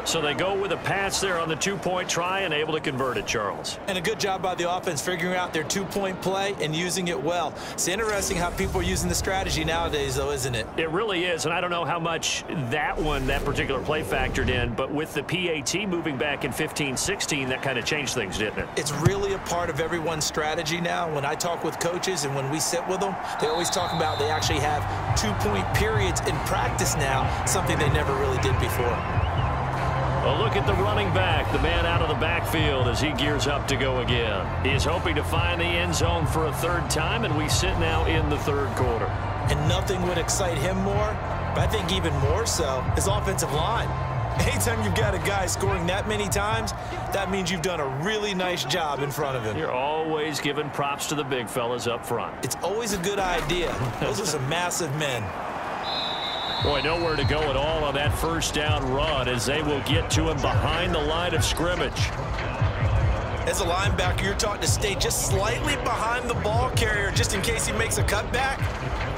So they go with a pass there on the two-point try and able to convert it, Charles. And a good job by the offense figuring out their two-point play and using it well. It's interesting how people are using the strategy nowadays, though, isn't it? It really is, and I don't know how much that particular play factored in, but with the PAT moving back in 15-16, that kind of changed things, didn't it? It's really a part of everyone's strategy now. When I talk with coaches and when we sit with them, they always talk about they actually have two-point periods in practice now, something they never really did before. A look at the running back, the man out of the backfield as he gears up to go again. He's hoping to find the end zone for a third time, and we sit now in the third quarter. And nothing would excite him more, but I think even more so, his offensive line. Anytime you've got a guy scoring that many times, that means you've done a really nice job in front of him. You're always giving props to the big fellas up front. It's always a good idea. Those are some massive men. Boy, nowhere to go at all on that first down run as they will get to him behind the line of scrimmage. As a linebacker, you're taught to stay just slightly behind the ball carrier just in case he makes a cutback.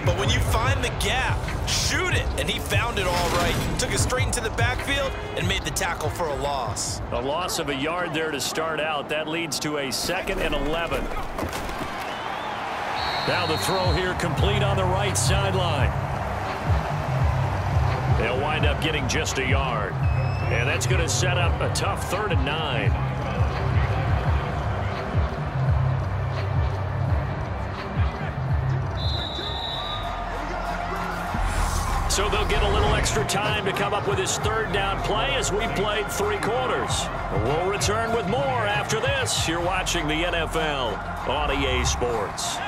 But when you find the gap, shoot it. And he found it all right. Took it straight into the backfield and made the tackle for a loss. A loss of a yard there to start out. That leads to a 2nd and 11. Now the throw here complete on the right sideline. They'll wind up getting just a yard. And that's going to set up a tough 3rd and 9. So they'll get a little extra time to come up with his 3rd down play as we played 3 quarters. We'll return with more after this. You're watching the NFL on EA Sports.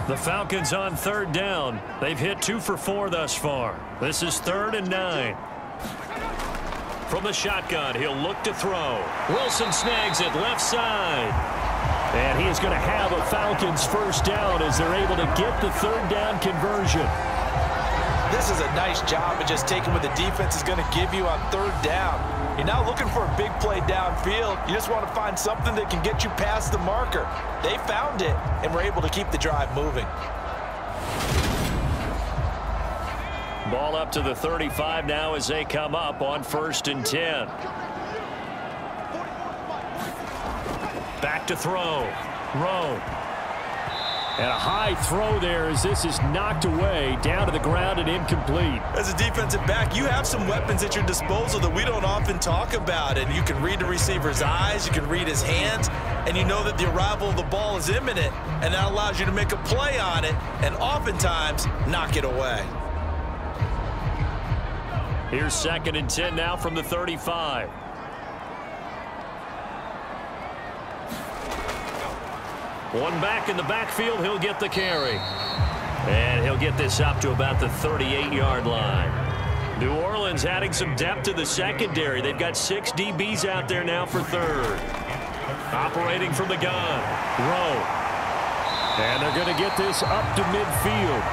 The Falcons on 3rd down. They've hit 2 for 4 thus far. This is 3rd and 9. From the shotgun, he'll look to throw. Wilson snags it left side. And he is going to have a Falcons first down as they're able to get the 3rd down conversion. This is a nice job of just taking what the defense is going to give you on 3rd down. You're not looking for a big play downfield. You just want to find something that can get you past the marker. They found it and were able to keep the drive moving. Ball up to the 35 now as they come up on 1st and 10. Back to throw. Rowe. And a high throw there as this is knocked away down to the ground and incomplete. As a defensive back, you have some weapons at your disposal that we don't often talk about. And you can read the receiver's eyes, you can read his hands, and you know that the arrival of the ball is imminent. And that allows you to make a play on it and oftentimes knock it away. Here's 2nd and 10 now from the 35. One back in the backfield, he'll get the carry. And he'll get this up to about the 38-yard line. New Orleans adding some depth to the secondary. They've got 6 DBs out there now for 3rd. Operating from the gun. Rowe. And they're going to get this up to midfield.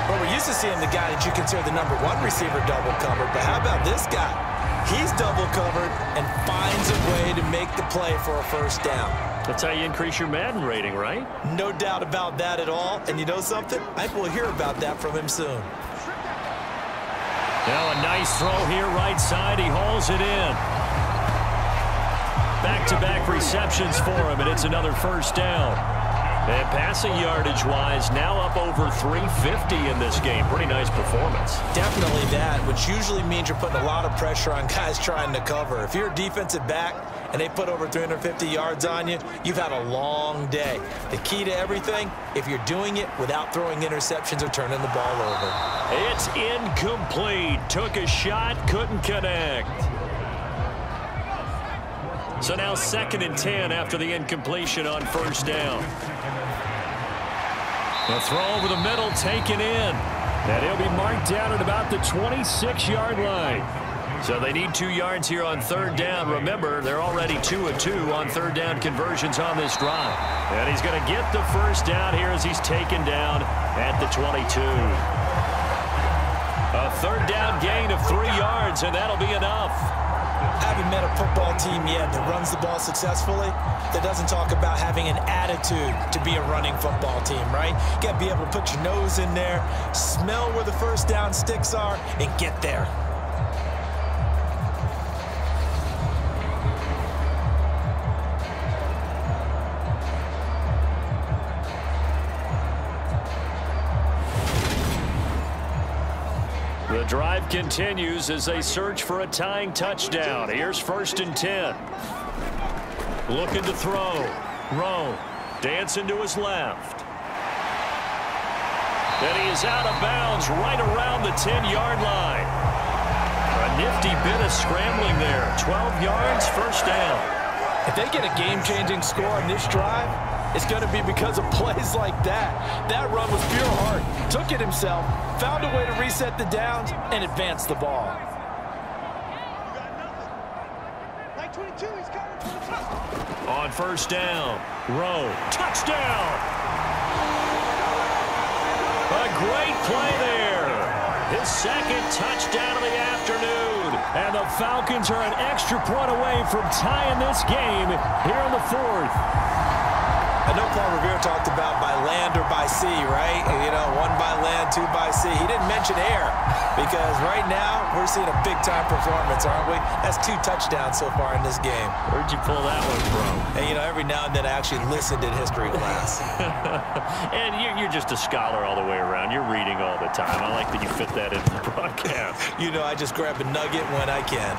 Well, we're used to seeing the guy that you consider the #1 receiver double covered, but how about this guy? He's double covered and finds a way to make the play for a first down. That's how you increase your Madden rating, right? No doubt about that at all. And you know something? I think we'll hear about that from him soon. Now a nice throw here right side. He hauls it in. Back-to-back receptions for him, and it's another first down. And passing yardage-wise, now up over 350 in this game. Pretty nice performance. Definitely that, which usually means you're putting a lot of pressure on guys trying to cover. If you're a defensive back and they put over 350 yards on you, you've had a long day. The key to everything, if you're doing it without throwing interceptions or turning the ball over. It's incomplete. Took a shot, couldn't connect. So now 2nd and 10 after the incompletion on first down. The throw over the middle taken in. And he'll be marked down at about the 26-yard line. So they need 2 yards here on 3rd down. Remember, they're already 2 of 2 on 3rd down conversions on this drive. And he's going to get the first down here as he's taken down at the 22. A 3rd down gain of 3 yards, and that'll be enough. I haven't met a football team yet that runs the ball successfully that doesn't talk about having an attitude to be a running football team, right? You got to be able to put your nose in there, smell where the first down sticks are, and get there. The drive continues as they search for a tying touchdown. Here's 1st and 10. Looking to throw. Rowe dancing to his left. And he is out of bounds right around the 10-yard line. A nifty bit of scrambling there. 12 yards, 1st down. If they get a game-changing score on this drive, it's going to be because of plays like that. That run was pure heart. Took it himself, found a way to reset the downs, and advance the ball. On 1st down, Rowe, touchdown! A great play there. His 2nd touchdown of the afternoon. And the Falcons are an extra point away from tying this game here in the 4th. I know Paul Revere talked about by land or by sea, right? You know, 1 by land, 2 by sea. He didn't mention air because right now we're seeing a big-time performance, aren't we? That's 2 touchdowns so far in this game. Where'd you pull that one from? And, you know, every now and then I actually listened in history class. And you're just a scholar all the way around. You're reading all the time. I like that you fit that into the broadcast. You know, I just grab a nugget when I can.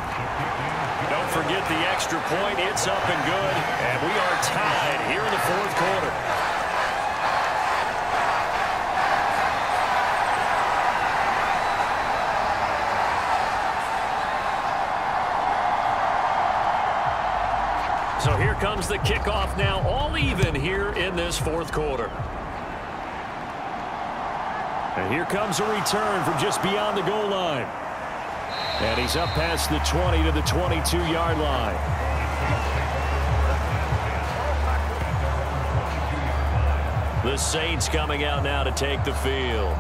Don't forget the extra point. It's up and good. And we are tied here in the 4th quarter. So here comes the kickoff now, all even here in this 4th quarter. And here comes a return from just beyond the goal line. And he's up past the 20 to the 22-yard line. The Saints coming out now to take the field.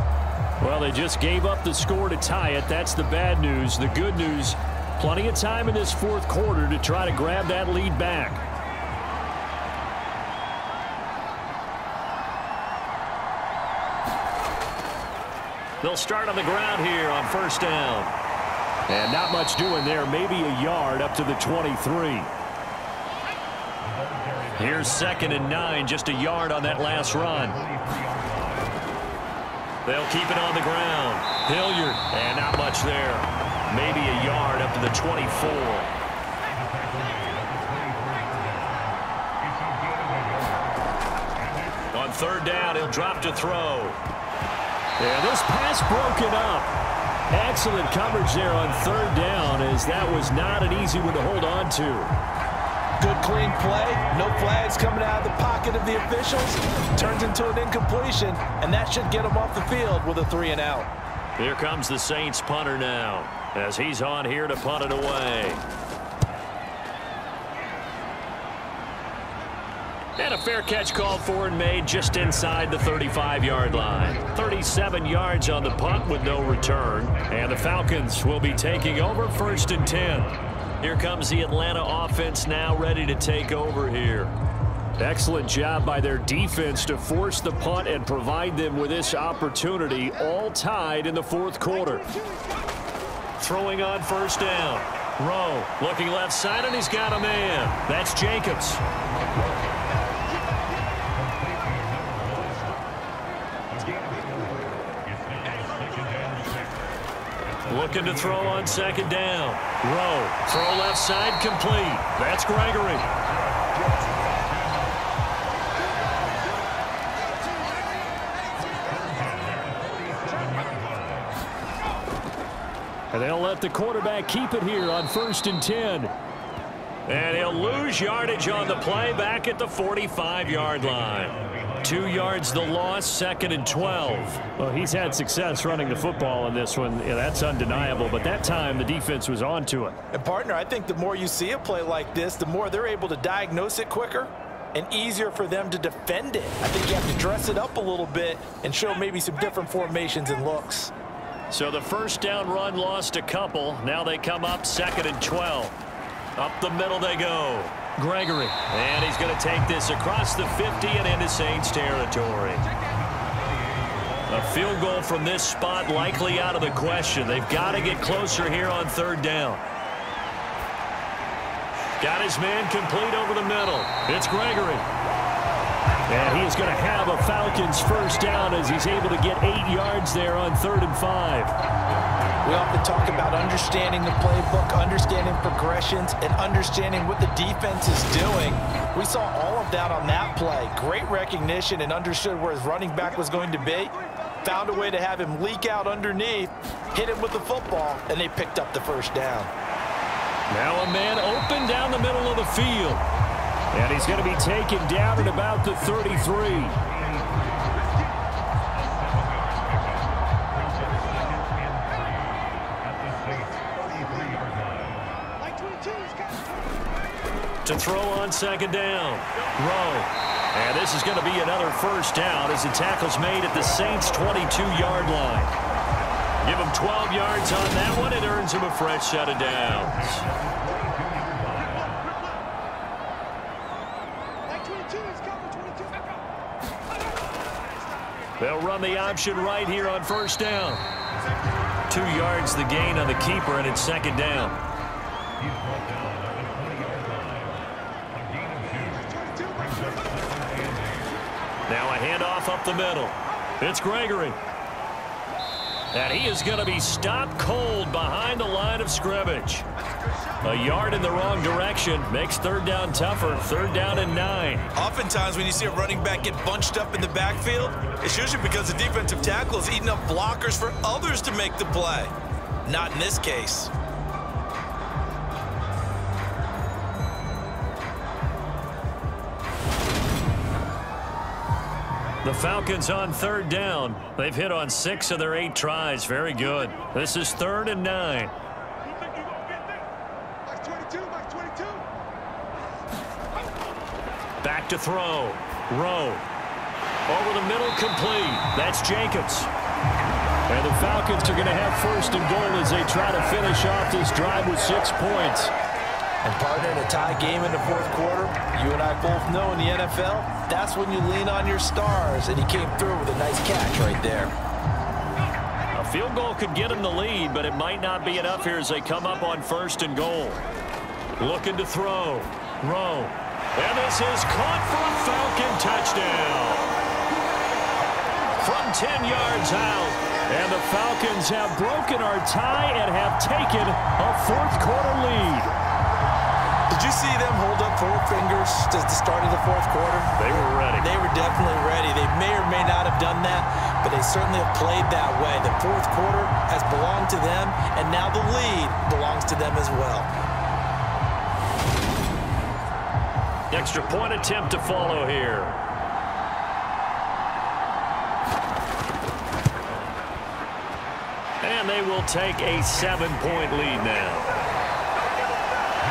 Well, they just gave up the score to tie it. That's the bad news. The good news, plenty of time in this 4th quarter to try to grab that lead back. They'll start on the ground here on 1st down. And not much doing there, maybe a yard up to the 23. Here's 2nd and 9, just a yard on that last run. They'll keep it on the ground. Hilliard, and not much there. Maybe a yard up to the 24. On 3rd down, he'll drop to throw. And this pass broken up. Excellent coverage there on 3rd down, as that was not an easy one to hold on to. Good clean play. No flags coming out of the pocket of the officials. Turns into an incompletion, and that should get him off the field with a 3 and out. Here comes the Saints punter now, as he's on here to punt it away. And a fair catch called for and made just inside the 35-yard line. 37 yards on the punt with no return. And the Falcons will be taking over 1st and 10. Here comes the Atlanta offense now ready to take over here. Excellent job by their defense to force the punt and provide them with this opportunity, all tied in the 4th quarter. Throwing on 1st down. Rowe looking left side, and he's got a man. That's Jacobs. Looking to throw on 2nd down. Rowe, throw left side, complete. That's Gregory. And they'll let the quarterback keep it here on 1st and 10. And he'll lose yardage on the play back at the 45-yard line. 2 yards the loss, 2nd and 12. Well, he's had success running the football in this one. Yeah, that's undeniable. But that time, the defense was on to it. And, partner, I think the more you see a play like this, the more they're able to diagnose it quicker and easier for them to defend it. I think you have to dress it up a little bit and show maybe some different formations and looks. So the 1st down run lost a couple. Now they come up 2nd and 12. Up the middle they go. Gregory. And he's going to take this across the 50 and into Saints territory. A field goal from this spot likely out of the question. They've got to get closer here on third down. Got his man complete over the middle. It's Gregory. And he is going to have a Falcons first down as he's able to get 8 yards there on 3rd and 5. We often talk about understanding the playbook, understanding progressions, and understanding what the defense is doing. We saw all of that on that play. Great recognition and understood where his running back was going to be. Found a way to have him leak out underneath, hit him with the football, and they picked up the first down. Now a man open down the middle of the field. And he's going to be taken down at about the 33. To throw on second down. Rowe. And this is going to be another first down as the tackle's made at the Saints' 22-yard line. Give him 12 yards on that one. It earns him a fresh set of downs. They'll run the option right here on first down. 2 yards the gain on the keeper, and it's second down. Now a handoff up the middle. It's Gregory. And he is going to be stopped cold behind the line of scrimmage. A yard in the wrong direction makes third down tougher. 3rd down and 9. Oftentimes when you see a running back get bunched up in the backfield, it's usually because the defensive tackle is eating up blockers for others to make the play. Not in this case. The Falcons on 3rd down. They've hit on 6 of their 8 tries. Very good. This is 3rd and 9. Back to throw. Rowe. Over the middle, complete. That's Jacobs. And the Falcons are going to have 1st and goal as they try to finish off this drive with 6 points. And partner, in a tie game in the 4th quarter, you and I both know in the NFL, that's when you lean on your stars, and he came through with a nice catch right there. A field goal could get him the lead, but it might not be enough here as they come up on 1st and goal. Looking to throw. Rowe. And this is caught for a Falcon touchdown. From 10 yards out. And the Falcons have broken our tie and have taken a 4th quarter lead. Did you see them hold up 4 fingers at the start of the 4th quarter? They were ready. They were definitely ready. They may or may not have done that, but they certainly have played that way. The 4th quarter has belonged to them, and now the lead belongs to them as well. Extra point attempt to follow here. And they will take a 7-point lead now.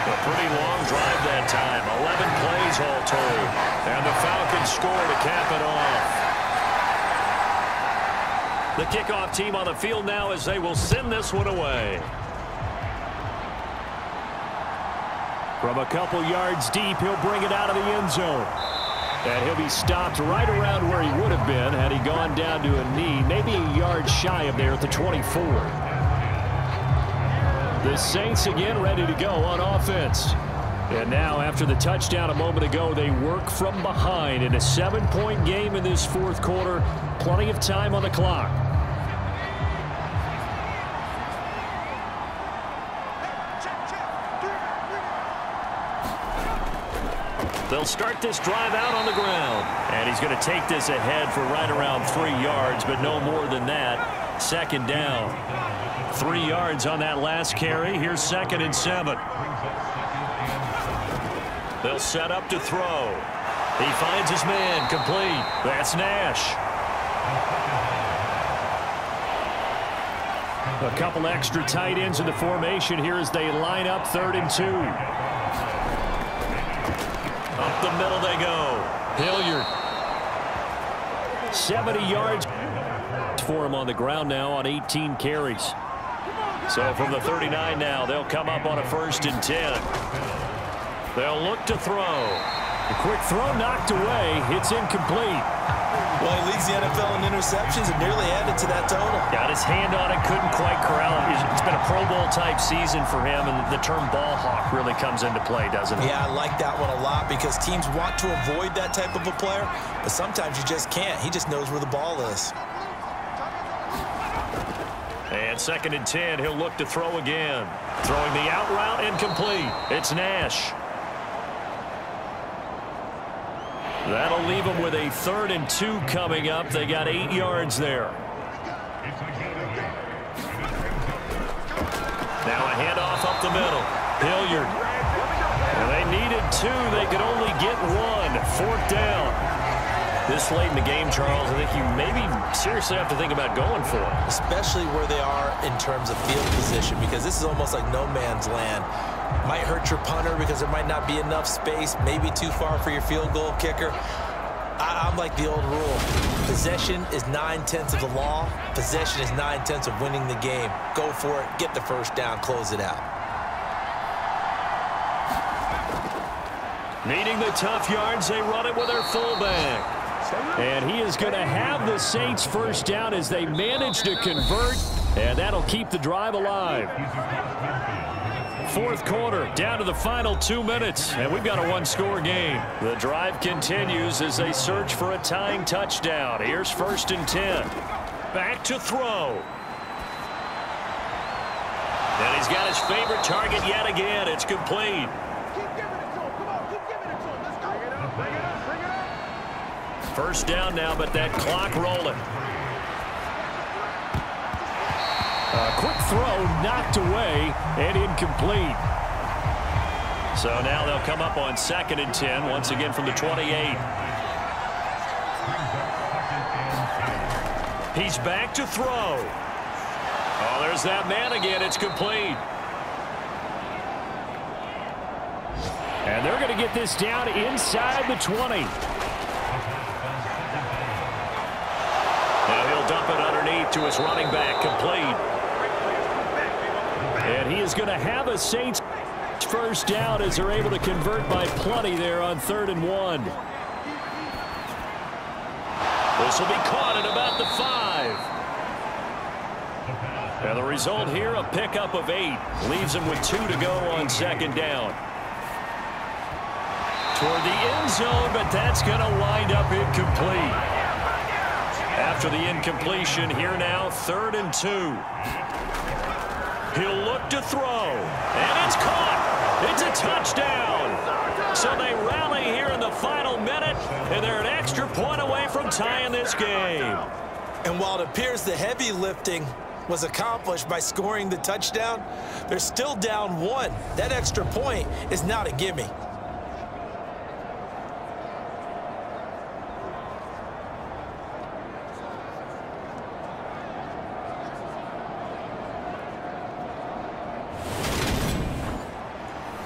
A pretty long drive that time. 11 plays all told. And the Falcons score to cap it off. The kickoff team on the field now as they will send this one away. From a couple yards deep, he'll bring it out of the end zone. And he'll be stopped right around where he would have been had he gone down to a knee, maybe a yard shy of there at the 24. The Saints again ready to go on offense. And now after the touchdown a moment ago, they work from behind in a 7-point game in this 4th quarter. Plenty of time on the clock. They'll start this drive out on the ground. And he's going to take this ahead for right around 3 yards, but no more than that. 2nd down. 3 yards on that last carry. Here's 2nd and 7. They'll set up to throw. He finds his man complete. That's Nash. A couple extra tight ends in the formation here as they line up 3rd and 2. Up the middle they go. Hilliard. 70 yards for him on the ground now on 18 carries. So from the 39 now, they'll come up on a 1st and 10. They'll look to throw. The quick throw knocked away. It's incomplete. Well, he leads the NFL in interceptions and nearly added to that total. Got his hand on it, couldn't quite corral it. It's been a Pro Bowl-type season for him, and the term ball hawk really comes into play, doesn't it? Yeah, I like that one a lot because teams want to avoid that type of a player, but sometimes you just can't. He just knows where the ball is. And 2nd and 10, he'll look to throw again. Throwing the out route, incomplete. It's Nash. That'll leave them with a 3rd and 2 coming up. They got 8 yards there. Now a handoff up the middle. Hilliard. Well, they needed 2. They could only get 1. 4th down. This late in the game, Charles, I think you maybe seriously have to think about going for it. Especially where they are in terms of field position, because this is almost like no man's land. Might hurt your punter because there might not be enough space, maybe too far for your field goal kicker. I'm like the old rule. Possession is 9/10 of the law. Possession is 9/10 of winning the game. Go for it, get the first down, close it out. Needing the tough yards, they run it with their fullback. And he is going to have the Saints first down as they manage to convert, and that'll keep the drive alive. 4th quarter, down to the final 2 minutes, and we've got a 1-score game. The drive continues as they search for a tying touchdown. Here's 1st and 10. Back to throw. And he's got his favorite target yet again. It's complete. First down now, but that clock rolling. A quick throw knocked away and incomplete. So now they'll come up on 2nd and 10, once again from the 28. He's back to throw. Oh, there's that man again. It's complete. And they're going to get this down inside the 20. Now he'll dump it underneath to his running back, complete. And he is going to have a Saints first down as they're able to convert by plenty there on 3rd and 1. This will be caught at about the 5. And the result here, a pickup of 8. Leaves him with 2 to go on 2nd down. Toward the end zone, but that's going to wind up incomplete. After the incompletion, here now, 3rd and 2. He'll look to throw, and it's caught. It's a touchdown. So they rally here in the final minute, and they're an extra point away from tying this game. And while it appears the heavy lifting was accomplished by scoring the touchdown, they're still down 1. That extra point is not a gimme.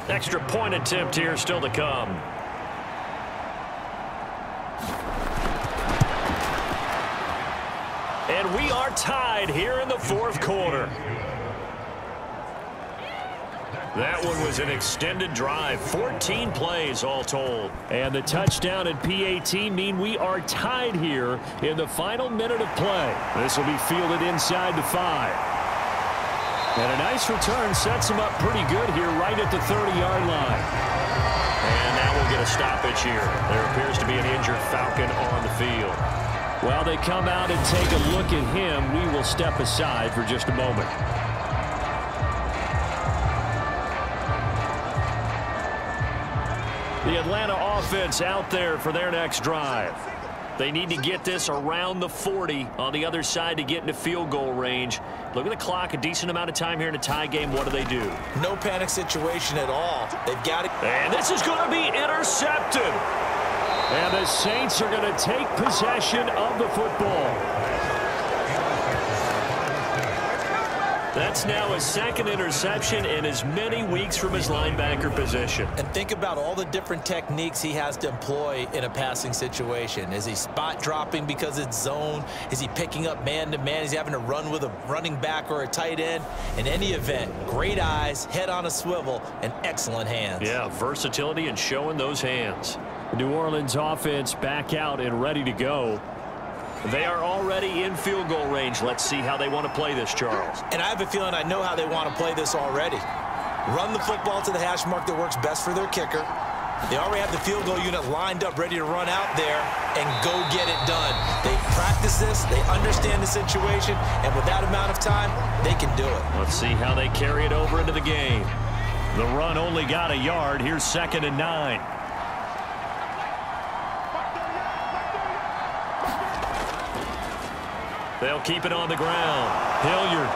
Extra point attempt here still to come. And we are tied here in the 4th quarter. That one was an extended drive, 14 plays all told. And the touchdown and PAT mean we are tied here in the final minute of play. This will be fielded inside the 5. And a nice return sets him up pretty good here right at the 30-yard line. And now we'll get a stoppage here. There appears to be an injured Falcon on the field. While they come out and take a look at him, we will step aside for just a moment. The Atlanta offense out there for their next drive. They need to get this around the 40 on the other side to get into field goal range. Look at the clock, a decent amount of time here in a tie game. What do they do? No panic situation at all. They've got it. And this is going to be intercepted. And the Saints are going to take possession of the football. That's now his second interception in as many weeks from his linebacker position. And think about all the different techniques he has to employ in a passing situation. Is he spot dropping because it's zone? Is he picking up man-to-man? Is he having to run with a running back or a tight end? In any event, great eyes, head on a swivel, and excellent hands. Yeah, versatility and showing those hands. The New Orleans offense back out and ready to go. They are already in field goal range. Let's see how they want to play this, Charles. And I have a feeling I know how they want to play this already. Run the football to the hash mark that works best for their kicker. They already have the field goal unit lined up, ready to run out there and go get it done. They practice this. They understand the situation. And with that amount of time, they can do it. Let's see how they carry it over into the game. The run only got a yard. Here's 2nd and 9. They'll keep it on the ground. Hilliard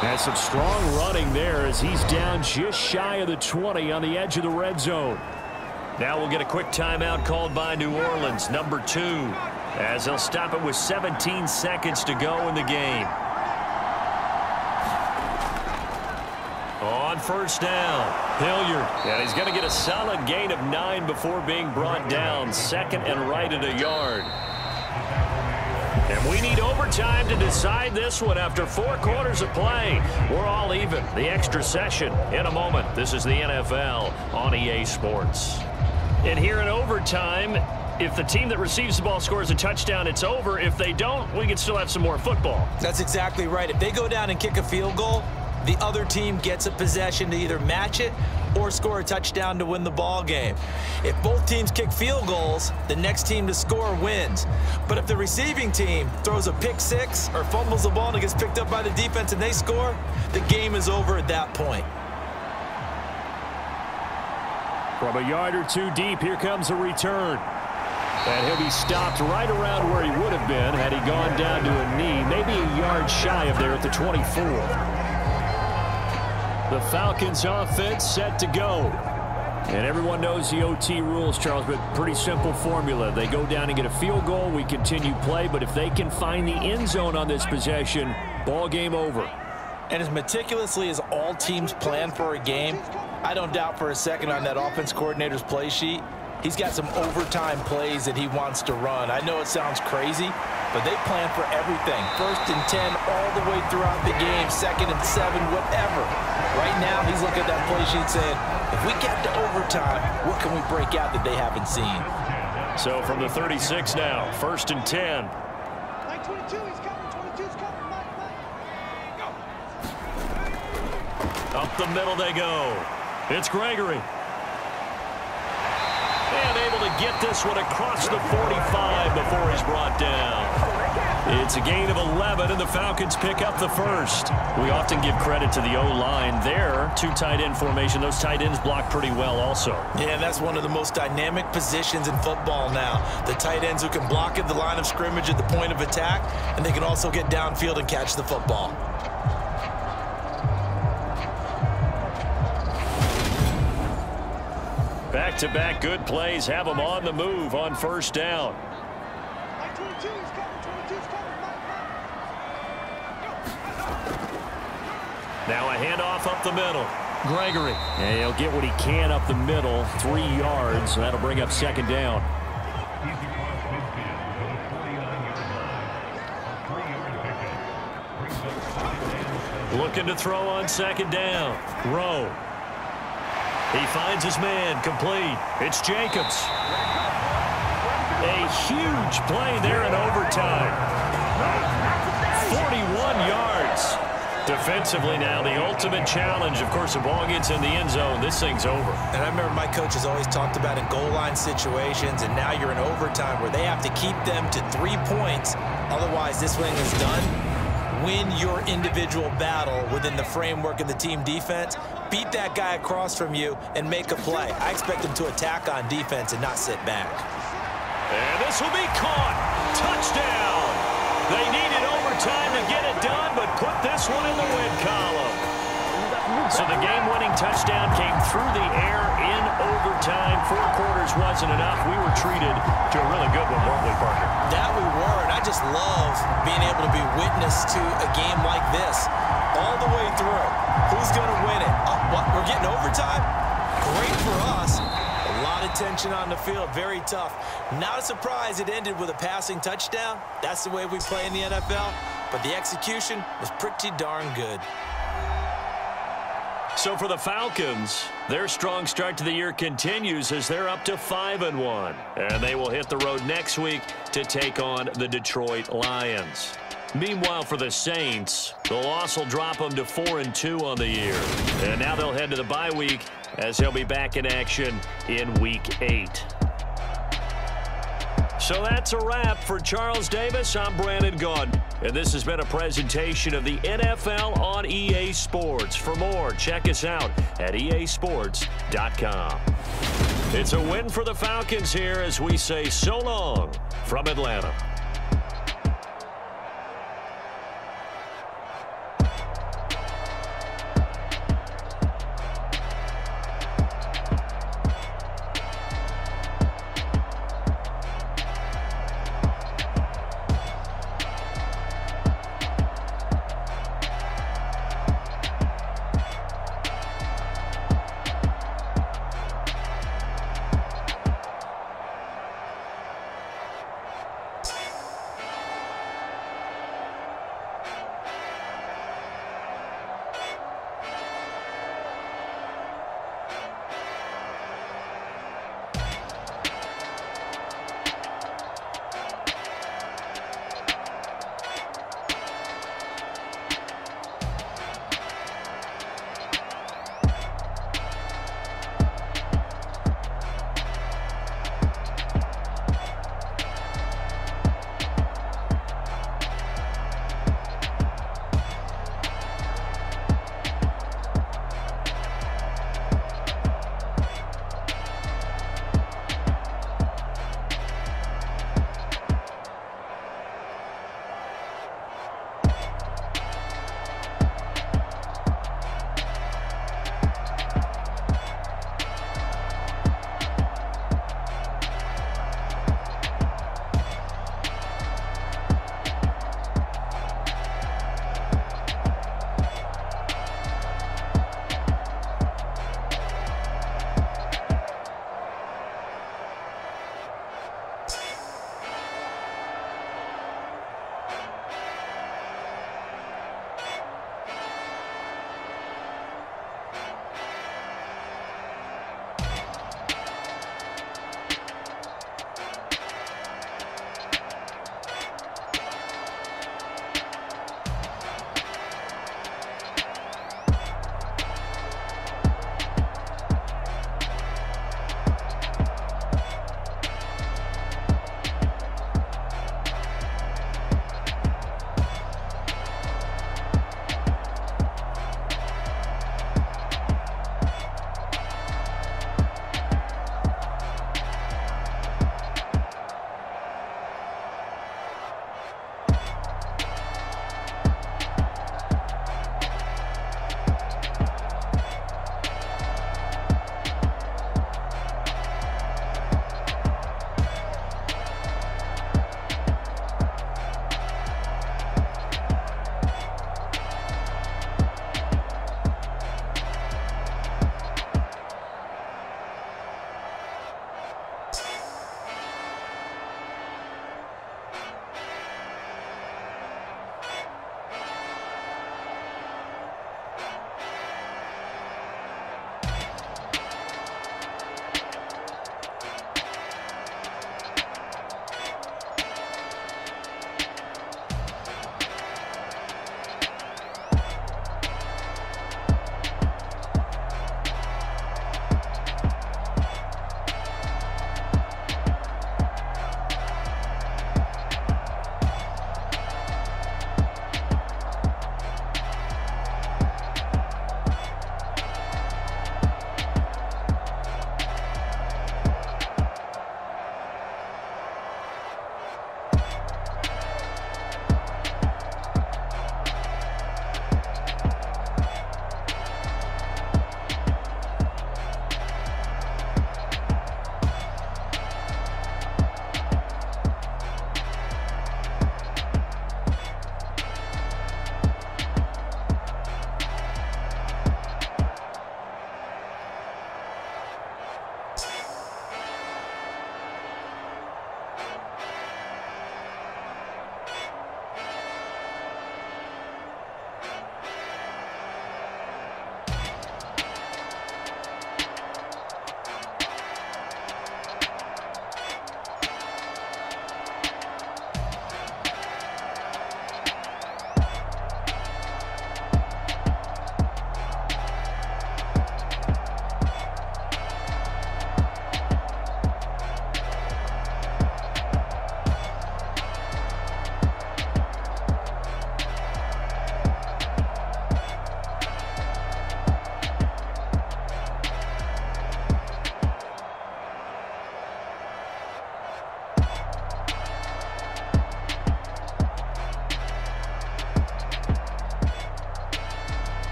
has some strong running there as he's down just shy of the 20 on the edge of the red zone. Now we'll get a quick timeout called by New Orleans, number 2, as they'll stop it with 17 seconds to go in the game. On first down, Hilliard. And he's going to get a solid gain of 9 before being brought down. 2nd and right at a yard. And we need overtime to decide this one after 4 quarters of play. We're all even. The extra session in a moment. This is the NFL on EA Sports. And here in overtime, if the team that receives the ball scores a touchdown, it's over. If they don't, we can still have some more football. That's exactly right. If they go down and kick a field goal, the other team gets a possession to either match it or score a touchdown to win the ball game. If both teams kick field goals, the next team to score wins. But if the receiving team throws a pick six or fumbles the ball and it gets picked up by the defense and they score, the game is over at that point. From a yard or 2 deep, here comes a return. And he'll be stopped right around where he would have been had he gone down to a knee, maybe a yard shy of there at the 24. The Falcons offense set to go. And everyone knows the OT rules, Charles, but pretty simple formula. They go down and get a field goal, we continue play, but if they can find the end zone on this possession, ball game over. And as meticulously as all teams plan for a game, I don't doubt for a second on that offense coordinator's play sheet, he's got some overtime plays that he wants to run. I know it sounds crazy, but they plan for everything. 1st and 10 all the way throughout the game, 2nd and 7, whatever. Right now, he's looking at that play sheet saying, if we get to overtime, what can we break out that they haven't seen? So from the 36 now, 1st and 10. Up the middle they go. It's Gregory. And able to get this one across the 45 before he's brought down. It's a gain of 11, and the Falcons pick up the first. We often give credit to the O-line there. 2 tight end formation. Those tight ends block pretty well also. Yeah, that's one of the most dynamic positions in football now. The tight ends who can block at the line of scrimmage at the point of attack, and they can also get downfield and catch the football. Back-to-back good plays have them on the move on first down. Now a handoff up the middle. Gregory. And he'll get what he can up the middle. 3 yards. That'll bring up 2nd down. Looking to throw on 2nd down. Rowe. He finds his man, complete. It's Jacobs. A huge play there in overtime. 41 yards. Defensively now, the ultimate challenge. Of course, the ball gets in the end zone. This thing's over. And I remember my coaches always talked about in goal line situations, and now you're in overtime where they have to keep them to 3 points. Otherwise, this thing is done. Win your individual battle within the framework of the team defense. Beat that guy across from you and make a play. I expect them to attack on defense and not sit back. And this will be caught. Touchdown. They needed overtime to get it done, but put this one in the win column. So the game-winning touchdown came through the air in overtime. 4 quarters wasn't enough. We were treated to a really good one, weren't we, Parker? That we were, and I just love being able to be witness to a game like this. all the way through. Who's going to win it? Oh, what? We're getting overtime? Great for us. A lot of tension on the field. Very tough. Not a surprise it ended with a passing touchdown. That's the way we play in the NFL. But the execution was pretty darn good. So for the Falcons, their strong start to the year continues as they're up to 5-1. And they will hit the road next week to take on the Detroit Lions. Meanwhile, for the Saints, the loss will drop them to 4-2 on the year. And now they'll head to the bye week as they'll be back in action in Week 8. So that's a wrap. For Charles Davis, I'm Brandon Gaudin. And this has been a presentation of the NFL on EA Sports. For more, check us out at easports.com. It's a win for the Falcons here as we say so long from Atlanta.